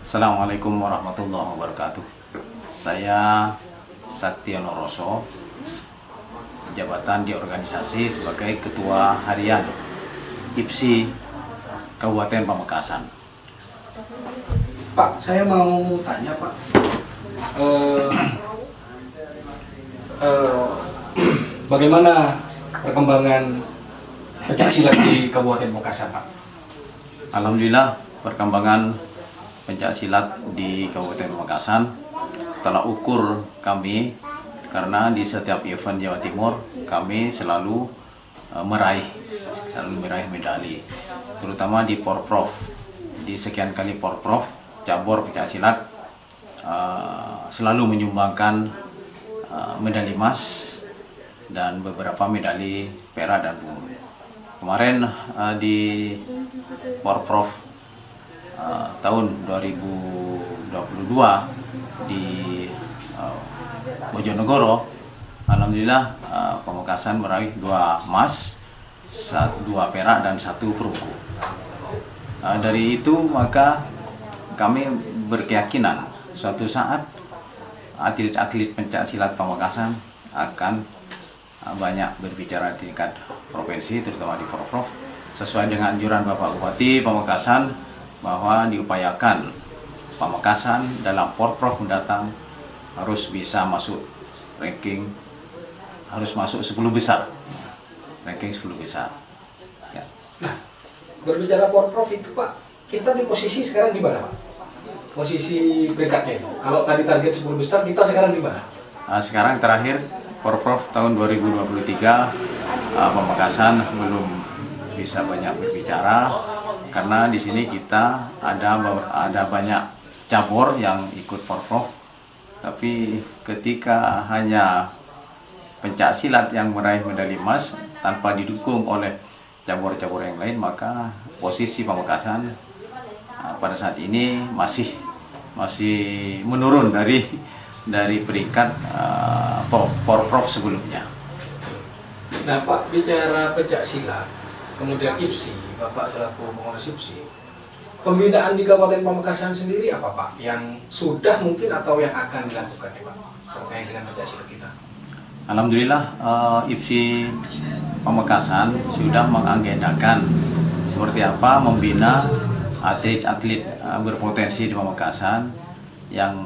Assalamualaikum warahmatullahi wabarakatuh. Saya Saktiono Roso, jabatan di organisasi sebagai Ketua Harian IPSI Kabupaten Pamekasan. Pak, saya mau tanya Pak, bagaimana perkembangan pencaksilat di Kabupaten Pamekasan Pak? Alhamdulillah, perkembangan pencaksilat di Kabupaten Pamekasan telah ukur kami, karena di setiap event Jawa Timur kami selalu meraih medali, terutama di Porprov. Di sekian kali Porprov, cabur pencaksilat selalu menyumbangkan medali emas dan beberapa medali perak dan perunggu. Kemarin di Porprov tahun 2022 di Bojonegoro, alhamdulillah Pamekasan meraih 2 emas, 2 perak dan 1 perunggu. Dari itu maka kami berkeyakinan suatu saat atlet-atlet pencaksilat Pamekasan akan banyak berbicara di tingkat provinsi, terutama di Porprov, sesuai dengan anjuran Bapak Bupati Pamekasan bahwa diupayakan Pamekasan dalam Porprov mendatang harus bisa masuk ranking, harus masuk 10 besar, ranking 10 besar. Ya. Nah, berbicara Porprov itu Pak, kita di posisi sekarang di mana Pak? Posisi peringkatnya itu. Kalau tadi target 10 besar, kita sekarang di mana? Sekarang terakhir Porprov tahun 2023 Pamekasan belum bisa banyak berbicara, karena di sini kita ada banyak cabur yang ikut Porprov, tapi ketika hanya pencaksilat yang meraih medali emas tanpa didukung oleh cabur-cabur yang lain, maka posisi Pamekasan pada saat ini masih menurun dari peringkat Porprov sebelumnya. Nah Pak, bicara pencaksilat, kemudian IPSI, Bapak selaku pengurus IPSI, pembinaan di Kabupaten Pamekasan sendiri apa Pak? Yang sudah mungkin atau yang akan dilakukan ya Pak, terkait dengan pencaksilat kita? Alhamdulillah, IPSI Pamekasan sudah mengagendakan seperti apa membina atlet-atlet berpotensi di Pamekasan yang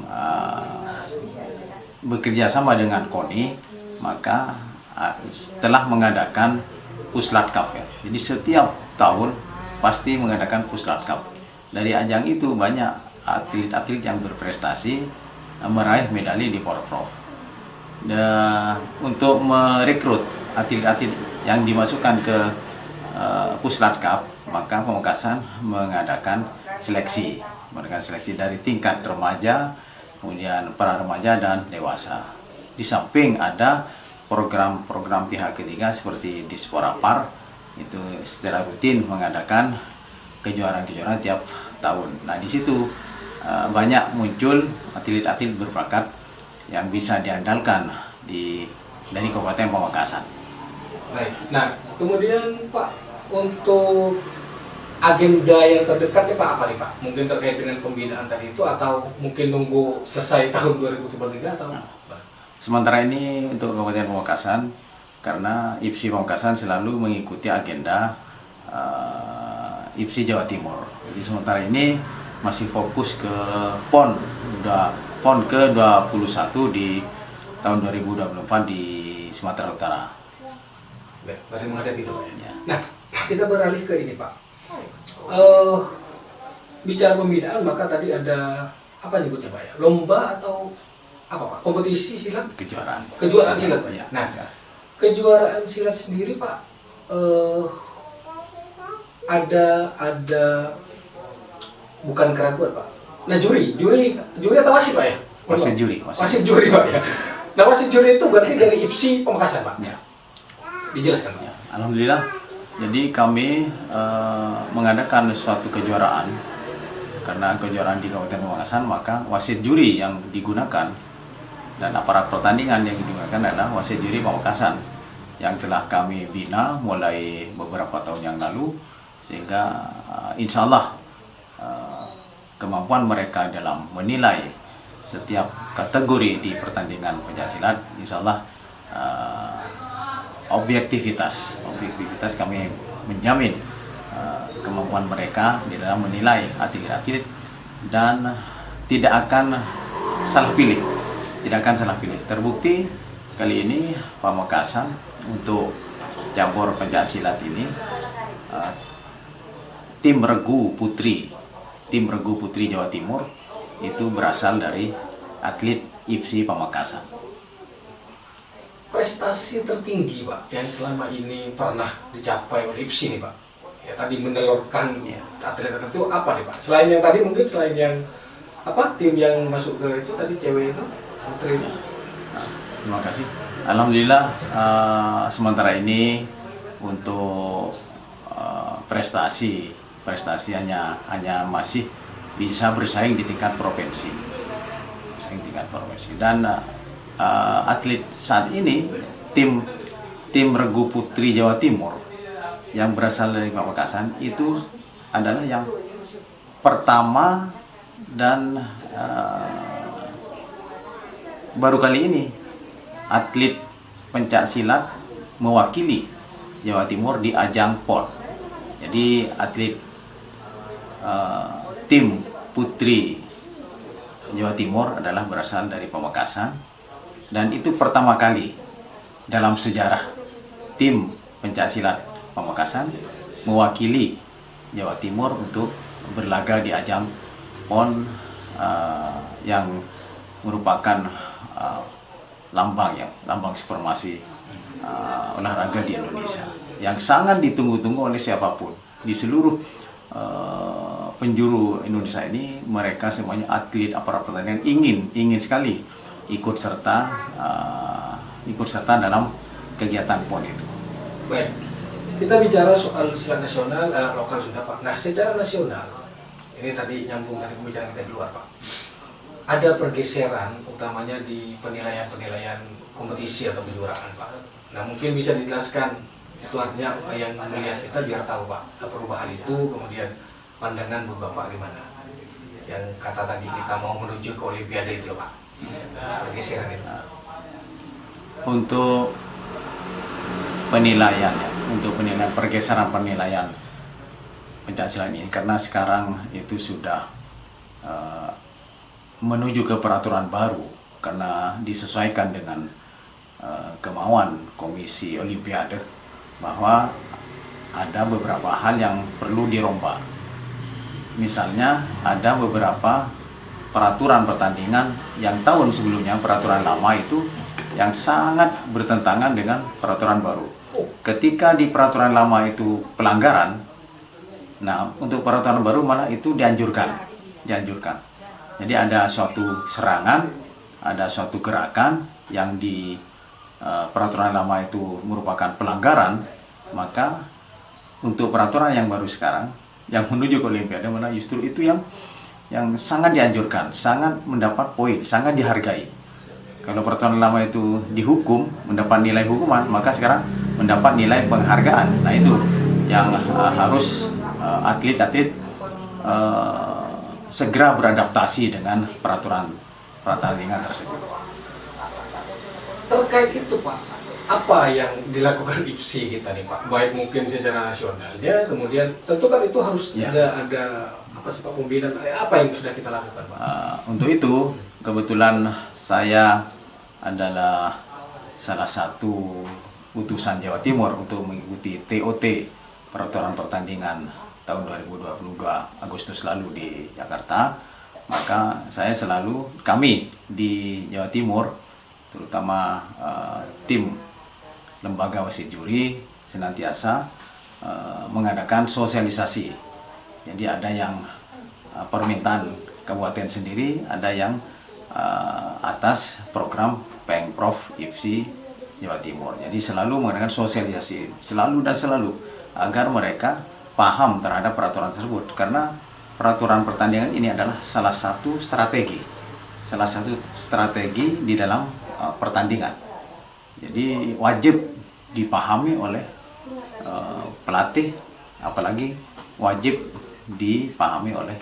bekerja sama dengan KONI, maka setelah mengadakan Puslat Cup ya. Jadi setiap tahun pasti mengadakan Puslat Cup. Dari ajang itu banyak atlet-atlet yang berprestasi meraih medali di Porprov. Untuk merekrut atlet-atlet yang dimasukkan ke Puslat Cup, maka Pamekasan mengadakan seleksi dari tingkat remaja, kemudian para remaja dan dewasa. Di samping ada program-program pihak ketiga seperti Disporapar, itu secara rutin mengadakan kejuaraan-kejuaraan tiap tahun. Nah, di situ banyak muncul atlet-atlet berbakat yang bisa diandalkan dari Kabupaten Pamekasan. Baik. Nah, kemudian Pak, untuk agenda yang terdekat nih Pak, apa nih Pak? Mungkin terkait dengan pembinaan tadi itu, atau mungkin nunggu selesai tahun 2023 atau? Sementara ini untuk Kabupaten Pamekasan, karena IPSI Pamekasan selalu mengikuti agenda IPSI Jawa Timur. Jadi sementara ini masih fokus ke PON ke-21 di tahun 2024 di Sumatera Utara. Baik, masih menghadapi itu Pak. Ya. Nah, kita beralih ke ini Pak. Bicara pembinaan, maka tadi ada apa nyebutnya Pak ya? Lomba atau apa Pak? Kompetisi silat? Kejuaraan Silat Pak. Ya. Nah, kejuaraan silat sendiri Pak, ada bukan keraguan Pak. Nah, juri atau wasit Pak ya? Wasit juri Pak ya. Nah, wasit juri itu berarti dari IPSI Pamekasan Pak. Ya. Dijelaskan Pak. Ya. Alhamdulillah. Jadi kami mengadakan suatu kejuaraan, karena kejuaraan di Kabupaten Pamekasan, maka wasit juri yang digunakan dan aparat pertandingan yang digunakan adalah wasit juri Pamekasan yang telah kami bina mulai beberapa tahun yang lalu, sehingga insya Allah kemampuan mereka dalam menilai setiap kategori di pertandingan pencaksilat, insya Allah objektivitas kami menjamin kemampuan mereka di dalam menilai atlet-atlet dan tidak akan salah pilih. Terbukti kali ini Pamekasan untuk cabur pencaksilat ini tim regu putri Jawa Timur itu berasal dari atlet IPSI Pamekasan. Prestasi tertinggi Pak yang selama ini pernah dicapai oleh IPSI nih Pak, ya tadi menelurkan atlet-atlet itu apa nih Pak? Selain yang tadi mungkin selain yang tim yang masuk ke itu tadi cewek itu putri itu. Terima kasih. Alhamdulillah sementara ini untuk prestasi hanya masih bisa bersaing di tingkat provinsi. Dan atlet saat ini tim regu putri Jawa Timur yang berasal dari Pamekasan itu adalah yang pertama dan baru kali ini atlet pencaksilat mewakili Jawa Timur di ajang PON. Jadi atlet tim putri Jawa Timur adalah berasal dari Pamekasan, dan itu pertama kali dalam sejarah tim pencaksilat Pamekasan mewakili Jawa Timur untuk berlaga di ajang PON yang merupakan lambang supremasi olahraga di Indonesia yang sangat ditunggu-tunggu oleh siapapun di seluruh penjuru Indonesia ini. Mereka semuanya atlet aparat pertandingan ingin sekali ikut serta dalam kegiatan PON itu. Baik, kita bicara soal silat nasional lokal sudah Pak. Nah, secara nasional ini tadi nyambung dari pembicaraan kita di luar Pak. Ada pergeseran utamanya di penilaian kompetisi atau kejuaraan Pak. Nah, mungkin bisa dijelaskan itu artinya yang melihat kita biar tahu Pak perubahan itu, kemudian pandangan Bapak gimana? Yang kata tadi kita mau menuju ke Olimpiade itu Pak, pergeseran itu. Untuk penilaian pergeseran penilaian pencaksilat ini, karena sekarang itu sudah menuju ke peraturan baru karena disesuaikan dengan kemauan Komisi Olimpiade bahwa ada beberapa hal yang perlu dirombak. Misalnya ada beberapa peraturan pertandingan yang tahun sebelumnya peraturan lama itu yang sangat bertentangan dengan peraturan baru. Ketika di peraturan lama itu pelanggaran, nah untuk peraturan baru malah itu dianjurkan. Jadi ada suatu serangan, ada suatu gerakan yang di peraturan lama itu merupakan pelanggaran, maka untuk peraturan yang baru sekarang yang menuju ke Olimpiade mana justru itu yang sangat dianjurkan, sangat mendapat poin, sangat dihargai. Kalau peraturan lama itu dihukum, mendapat nilai hukuman, maka sekarang mendapat nilai penghargaan. Nah itu yang harus atlet-atlet segera beradaptasi dengan peraturan pertandingan tersebut. Terkait itu Pak, apa yang dilakukan IPSI kita nih Pak? Baik mungkin secara nasionalnya, kemudian tentu kan itu harus ada apa sih Pak pembinaan? Apa yang sudah kita lakukan Pak? Untuk itu kebetulan saya adalah salah satu utusan Jawa Timur untuk mengikuti TOT peraturan pertandingan tahun 2022 Agustus lalu di Jakarta. Maka kami di Jawa Timur, terutama tim lembaga wasit juri senantiasa mengadakan sosialisasi. Jadi ada yang permintaan kabupaten sendiri, ada yang atas program Pengprov IPSI Jawa Timur. Jadi selalu mengadakan sosialisasi, selalu agar mereka paham terhadap peraturan tersebut, karena peraturan pertandingan ini adalah salah satu strategi di dalam pertandingan. Jadi wajib dipahami oleh pelatih, apalagi wajib dipahami oleh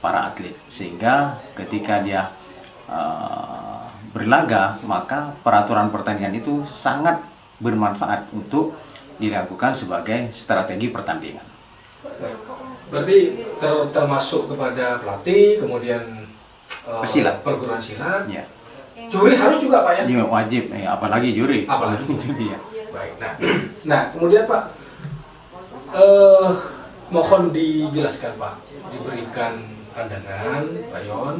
para atlet, sehingga ketika dia berlaga maka peraturan pertandingan itu sangat bermanfaat untuk dilakukan sebagai strategi pertandingan. Berarti termasuk kepada pelatih, kemudian Pesilat. perguruan silat, Ya, juri harus juga Pak ya? ya wajib, apalagi juri. Apalagi. Itu dia. Baik. Nah kemudian Pak, mohon dijelaskan Pak, diberikan pandangan Pak Yon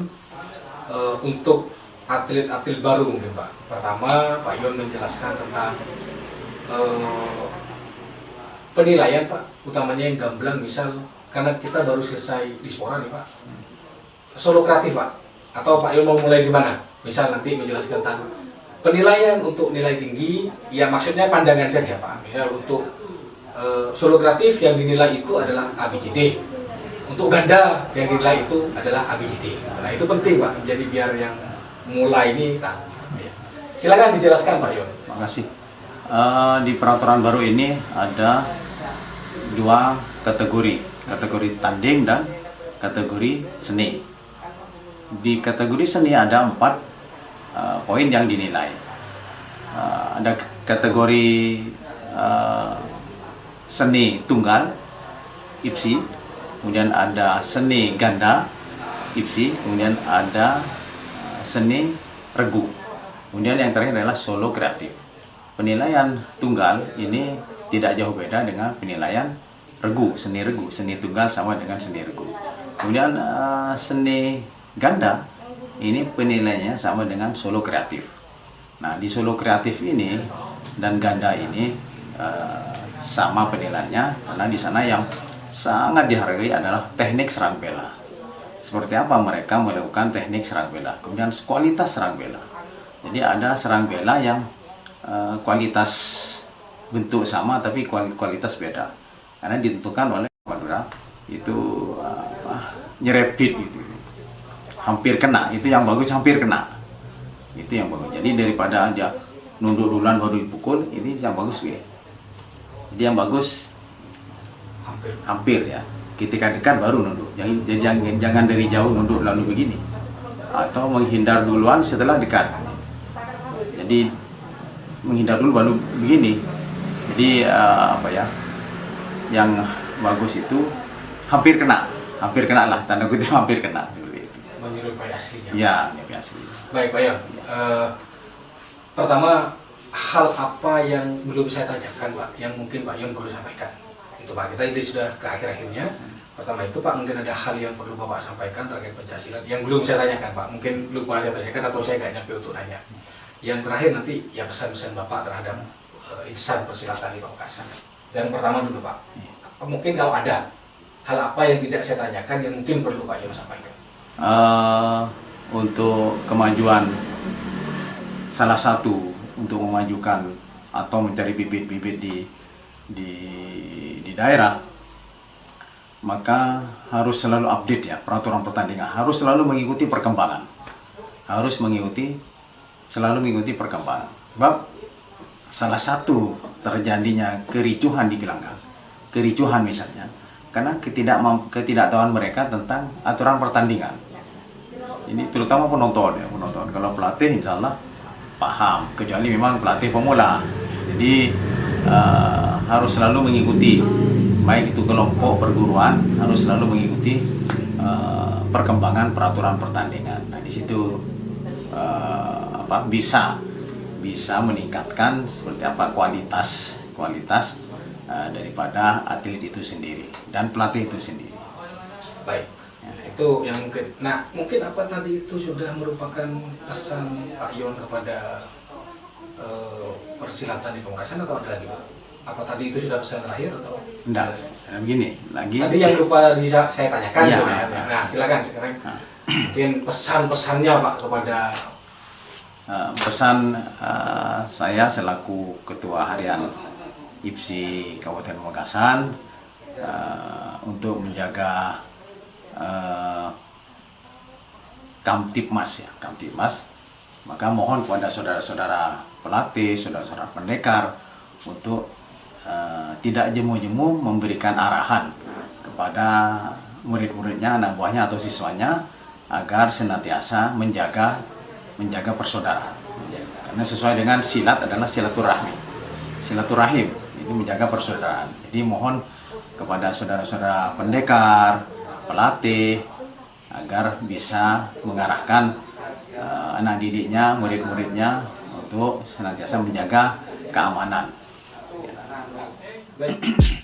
untuk atlet-atlet baru mungkin Pak. Pertama Pak Yon menjelaskan tentang penilaian Pak, utamanya yang gamblang, misal karena kita baru selesai Dispora nih Pak, solo kreatif Pak, atau Pak Yon mau mulai di mana? Misal nanti menjelaskan tentang penilaian untuk nilai tinggi, ya maksudnya pandangan saja Pak. Misal untuk solo kreatif yang dinilai itu adalah ABCD, untuk ganda yang dinilai itu adalah ABCD. Nah itu penting Pak, jadi biar yang mulai ini tahu. Silakan dijelaskan Pak Yon. Terima kasih. Di peraturan baru ini ada 2 kategori tanding dan kategori seni. Di kategori seni ada 4 poin yang dinilai. Ada kategori seni tunggal IPSI, kemudian ada seni ganda IPSI, kemudian ada seni regu, kemudian yang terakhir adalah solo kreatif. Penilaian tunggal ini tidak jauh beda dengan penilaian regu, seni tunggal sama dengan seni regu. Kemudian seni ganda ini penilaiannya sama dengan solo kreatif. Nah, di solo kreatif ini dan ganda ini sama penilaiannya, karena di sana yang sangat dihargai adalah teknik serang bela. Seperti apa mereka melakukan teknik serang bela, kemudian kualitas serang bela. Jadi ada serang bela yang kualitas bentuk sama tapi kualitas beda, karena ditentukan oleh Madura itu nyerepit gitu, hampir kena, itu yang bagus hampir kena, itu yang bagus. Jadi daripada dia nunduk duluan baru dipukul, ini yang bagus ya. Jadi yang bagus hampir ya, ketika dekat baru nunduk. Jangan dari jauh nunduk lalu begini, atau menghindar duluan setelah dekat. Jadi menghindar dulu baru begini. Jadi yang bagus itu hampir kena lah, tanda kutip hampir kena seperti itu. Menyerupai aslinya. Ya, menyerupai asli. Baik Pak Yon. Pertama, hal apa yang belum saya tanyakan Pak, yang mungkin Pak Yon perlu sampaikan? Itu Pak, kita ini sudah ke akhir-akhirnya. Pertama itu Pak, mungkin ada hal yang perlu Bapak sampaikan terkait Pencaksilat yang belum saya tanyakan Pak. Mungkin lupa saya tanyakan atau saya nggak nyampe untuk nanya. Yang terakhir nanti ya pesan-pesan Bapak terhadap insan persilatan di Pamekasan. Dan pertama dulu Pak, mungkin kalau ada hal apa yang tidak saya tanyakan yang mungkin perlu Pak Yon sampaikan. Untuk kemajuan, salah satu untuk memajukan atau mencari bibit-bibit di daerah, maka harus selalu update ya peraturan pertandingan, harus selalu mengikuti perkembangan, selalu mengikuti perkembangan. Sebab salah satu terjadinya kericuhan di gelanggang, kericuhan misalnya, karena ketidaktahuan mereka tentang aturan pertandingan. Ini terutama penonton ya, penonton. Kalau pelatih insya Allah paham, kecuali memang pelatih pemula. Jadi harus selalu mengikuti, baik itu kelompok perguruan, harus selalu mengikuti perkembangan peraturan pertandingan. Nah di situ bisa meningkatkan seperti apa kualitas daripada atlet itu sendiri dan pelatih itu sendiri. Baik, itu yang mungkin. Nah, mungkin apa tadi itu sudah merupakan pesan Pak Yon kepada persilatan di Pamekasan atau ada lagi Pak? Apa tadi itu sudah pesan terakhir atau? Enggak, begini lagi. Tadi yang lupa saya tanyakan ya, itu ya. Nah, silakan sekarang. Mungkin pesan-pesannya Pak kepada pesan saya selaku Ketua Harian IPSI Kabupaten Pamekasan untuk menjaga Kamtipmas ya, Kamtipmas. Maka mohon kepada saudara-saudara pelatih, saudara-saudara pendekar untuk tidak jemu-jemu memberikan arahan kepada murid-muridnya, anak buahnya atau siswanya agar senantiasa menjaga persaudaraan. Karena sesuai dengan silat adalah silaturahim, itu menjaga persaudaraan. Jadi mohon kepada saudara-saudara pendekar, pelatih agar bisa mengarahkan anak didiknya, murid-muridnya untuk senantiasa menjaga keamanan. Baik.